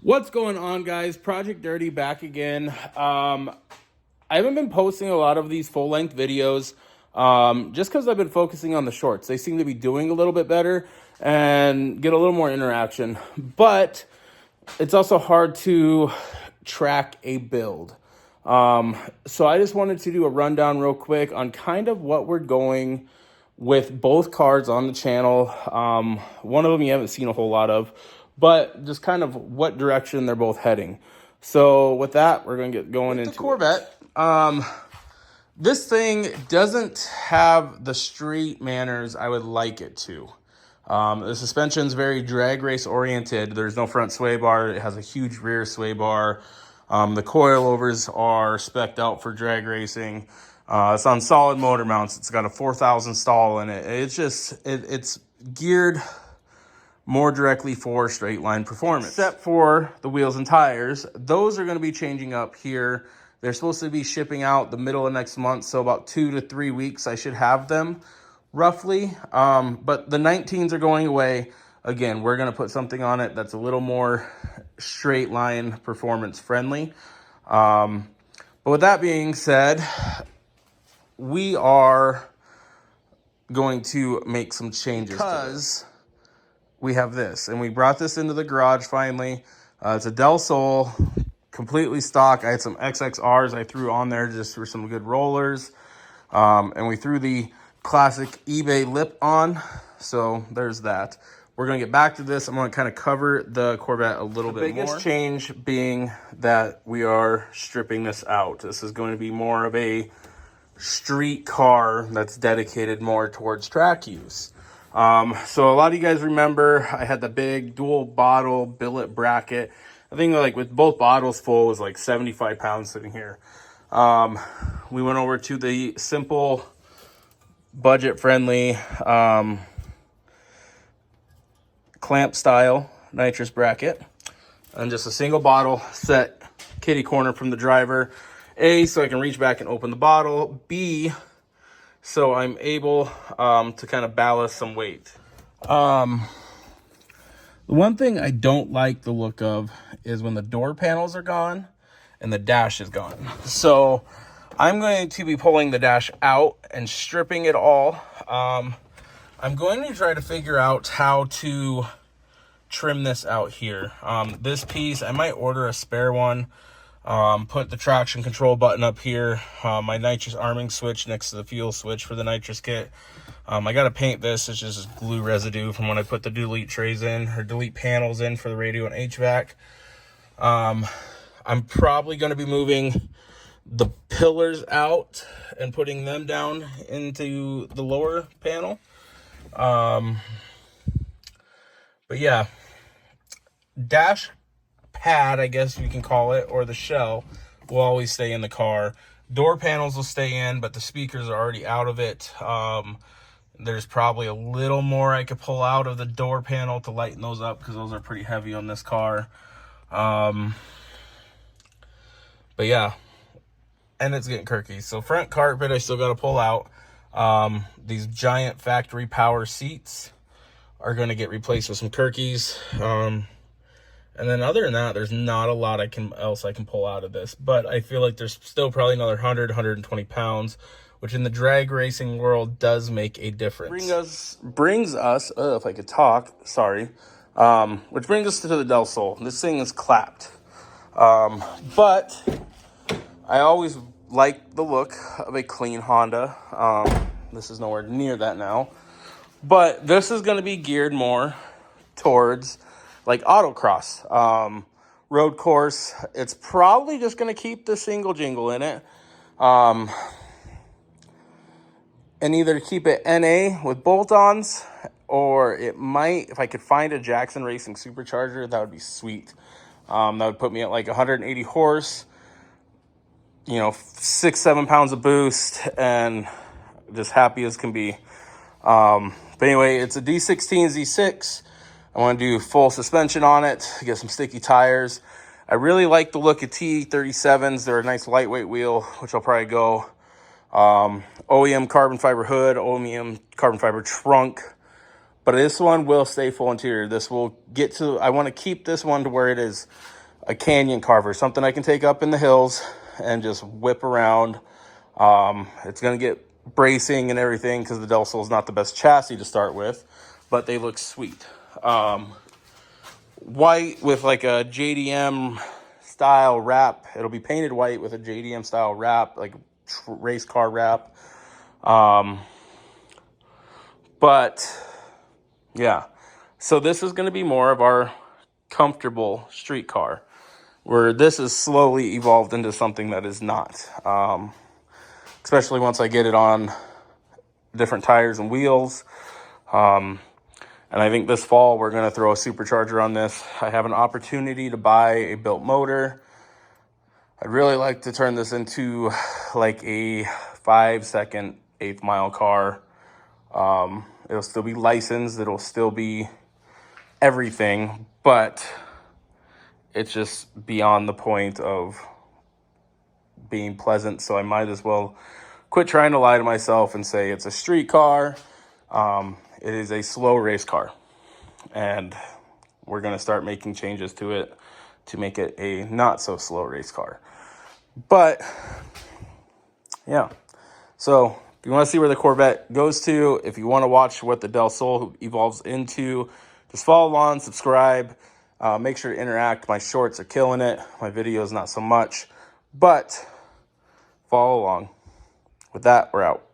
What's going on, guys? Project Dirty back again. I haven't been posting a lot of these full-length videos just because I've been focusing on the shorts. They seem to be doing a little bit better and get a little more interaction. But it's also hard to track a build. So I just wanted to do a rundown real quick on kind of what we're going with both cars on the channel. One of them you haven't seen a whole lot of, but just kind of what direction they're both heading. So with that, we're going to get going into the Corvette. This thing doesn't have the street manners I would like it to. The suspension's very drag race oriented. There's no front sway bar. It has a huge rear sway bar. The coilovers are spec'd out for drag racing. It's on solid motor mounts. It's got a 4,000 stall in it. It's geared more directly for straight line performance. Except for the wheels and tires. Those are going to be changing up here. They're supposed to be shipping out the middle of next month, so about 2 to 3 weeks I should have them, roughly. But the 19s are going away. Again, we're going to put something on it that's a little more straight line performance friendly. But with that being said, we are going to make some changes because we have this, and we brought this into the garage finally. It's a Del Sol, completely stock. I had some XXRs I threw on there just for some good rollers. And we threw the classic eBay lip on. So there's that. We're going to get back to this. I'm going to kind of cover the Corvette a little bit more. The biggest change being that we are stripping this out. This is going to be more of a street car that's dedicated more towards track use. So a lot of you guys remember I had the big dual bottle billet bracket. I think like with both bottles full was like 75 pounds sitting here. We went over to the simple budget friendly clamp style nitrous bracket, and just a single bottle set kitty corner from the driver. A, so I can reach back and open the bottle. B, so I'm able to kind of ballast some weight. The one thing I don't like the look of is when the door panels are gone and the dash is gone. So I'm going to be pulling the dash out and stripping it all. I'm going to try to figure out how to trim this out here. This piece, I might order a spare one. Put the traction control button up here, my nitrous arming switch next to the fuel switch for the nitrous kit. I got to paint this. It's just glue residue from when I put the delete trays in, or delete panels in for the radio and HVAC. I'm probably going to be moving the pillars out and putting them down into the lower panel. But yeah, dash pad, I guess you can call it, or the shell, will always stay in the car. Door panels will stay in, but the speakers are already out of it. There's probably a little more I could pull out of the door panel to lighten those up, because those are pretty heavy on this car. But yeah, and it's getting kirky. So front carpet I still got to pull out. These giant factory power seats are going to get replaced with some Kirkies. And then other than that, there's not a lot else I can pull out of this. But I feel like there's still probably another 100, 120 pounds, which in the drag racing world does make a difference. Brings us, if I could talk, sorry. Which brings us to the Del Sol. This thing is clapped. But I always like the look of a clean Honda. This is nowhere near that now. But this is going to be geared more towards like autocross, road course. It's probably just going to keep the single jingle in it. And either keep it NA with bolt-ons, or it might, if I could find a Jackson Racing supercharger, that would be sweet. That would put me at like 180 horse, 6-7 pounds of boost, and just happy as can be. But anyway, it's a D16 Z6. I want to do full suspension on it, get some sticky tires. I really like the look of T37s. They're a nice lightweight wheel, which I'll probably go. OEM carbon fiber hood, OEM carbon fiber trunk. But this one will stay full interior. This will get to, I want to keep this one to where it is a canyon carver, something I can take up in the hills and just whip around. It's going to get bracing and everything because the Del Sol is not the best chassis to start with, but they look sweet. White with like a JDM style wrap. It'll be painted white with a JDM style wrap, like race car wrap. But yeah, so this is going to be more of our comfortable street car, where this is slowly evolved into something that is not. Especially once I get it on different tires and wheels. And I think this fall we're going to throw a supercharger on this. I have an opportunity to buy a built motor. I'd really like to turn this into like a 5-second, 8th mile car. It'll still be licensed. It'll still be everything, but it's just beyond the point of being pleasant. So I might as well quit trying to lie to myself and say it's a street car. It is a slow race car, and we're going to start making changes to it to make it a not so slow race car. But yeah, so if you want to see where the Corvette goes to, if you want to watch what the Del Sol evolves into, just follow along, subscribe, make sure to interact. My shorts are killing it. My videos, not so much, but follow along. With that, we're out.